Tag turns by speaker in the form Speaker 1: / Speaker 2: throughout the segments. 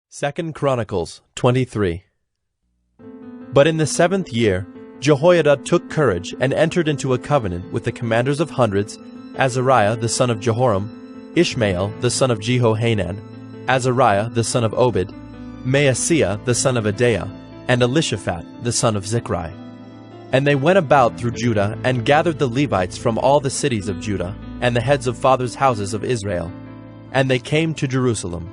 Speaker 1: 2 Chronicles 23. But in the 7th year, Jehoiada took courage and entered into a covenant with the commanders of hundreds, Azariah the son of Jehoram, Ishmael the son of Jehohanan, Azariah the son of Obed, Maaseiah the son of Adaiah, and Elishaphat the son of Zichri. And they went about through Judah and gathered the Levites from all the cities of Judah, and the heads of fathers' houses of Israel. And they came to Jerusalem.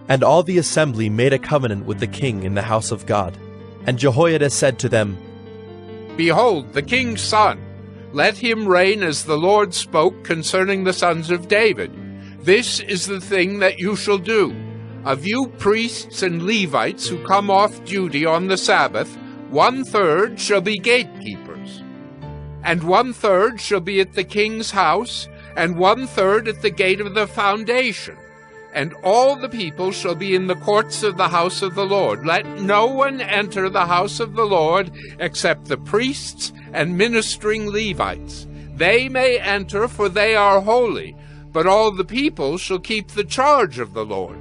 Speaker 1: And all the assembly made a covenant with the king in the house of God. And Jehoiada said to them,
Speaker 2: Behold, the king's son, let him reign as the Lord spoke concerning the sons of David. This is the thing that you shall do. Of you priests and Levites who come off duty on the Sabbath, 1/3 shall be gatekeepers, and 1/3 shall be at the king's house, and 1/3 at the gate of the foundation. And all the people shall be in the courts of the house of the Lord. Let no one enter the house of the Lord except the priests and ministering Levites. They may enter, for they are holy, but all the people shall keep the charge of the Lord.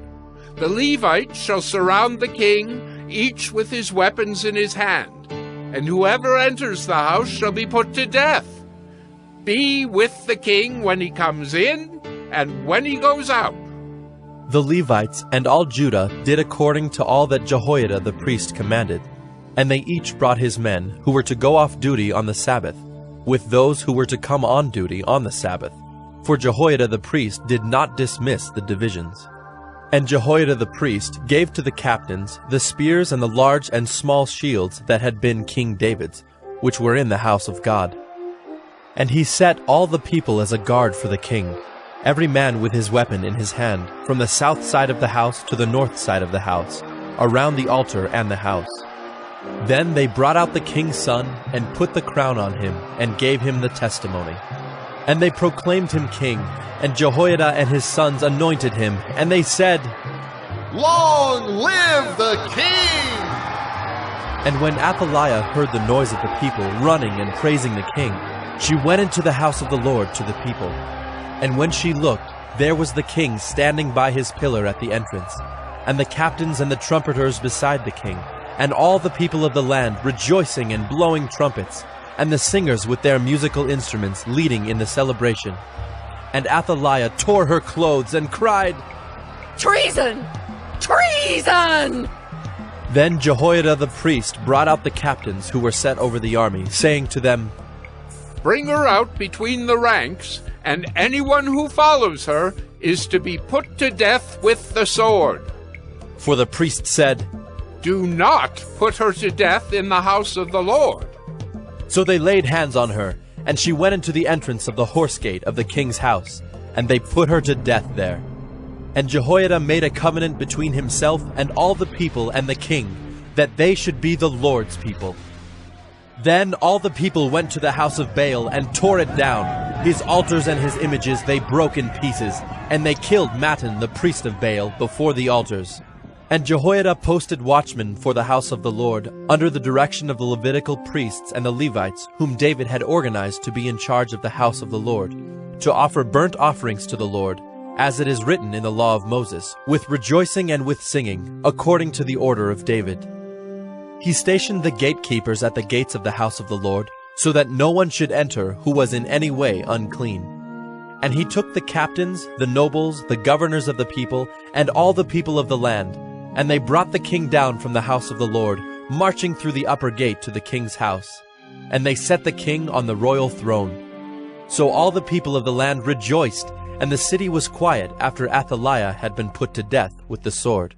Speaker 2: The Levites shall surround the king, each with his weapons in his hand, and whoever enters the house shall be put to death. Be with the king when he comes in and when he goes out.
Speaker 1: The Levites and all Judah did according to all that Jehoiada the priest commanded, and they each brought his men who were to go off duty on the Sabbath, with those who were to come on duty on the Sabbath, for Jehoiada the priest did not dismiss the divisions. And Jehoiada the priest gave to the captains the spears and the large and small shields that had been King David's, which were in the house of God. And he set all the people as a guard for the king, every man with his weapon in his hand, from the south side of the house to the north side of the house, around the altar and the house. Then they brought out the king's son, and put the crown on him, and gave him the testimony. And they proclaimed him king, and Jehoiada and his sons anointed him, and they said,
Speaker 3: Long live the king!
Speaker 1: And when Athaliah heard the noise of the people running and praising the king, she went into the house of the Lord to the people. And when she looked, there was the king standing by his pillar at the entrance, and the captains and the trumpeters beside the king, and all the people of the land rejoicing and blowing trumpets, and the singers with their musical instruments leading in the celebration. And Athaliah tore her clothes and cried,
Speaker 4: Treason! Treason!
Speaker 1: Then Jehoiada the priest brought out the captains who were set over the army, saying to them,
Speaker 2: Bring her out between the ranks, and anyone who follows her is to be put to death with the sword.
Speaker 1: For the priest said,
Speaker 2: Do not put her to death in the house of the Lord.
Speaker 1: So they laid hands on her, and she went into the entrance of the horse gate of the king's house, and they put her to death there. And Jehoiada made a covenant between himself and all the people and the king, that they should be the Lord's people. Then all the people went to the house of Baal and tore it down. His altars and his images they broke in pieces, and they killed Mattan the priest of Baal before the altars. And Jehoiada posted watchmen for the house of the Lord, under the direction of the Levitical priests and the Levites, whom David had organized to be in charge of the house of the Lord, to offer burnt offerings to the Lord, as it is written in the law of Moses, with rejoicing and with singing, according to the order of David. He stationed the gatekeepers at the gates of the house of the Lord, so that no one should enter who was in any way unclean. And he took the captains, the nobles, the governors of the people, and all the people of the land, and they brought the king down from the house of the Lord, marching through the upper gate to the king's house. And they set the king on the royal throne. So all the people of the land rejoiced, and the city was quiet after Athaliah had been put to death with the sword.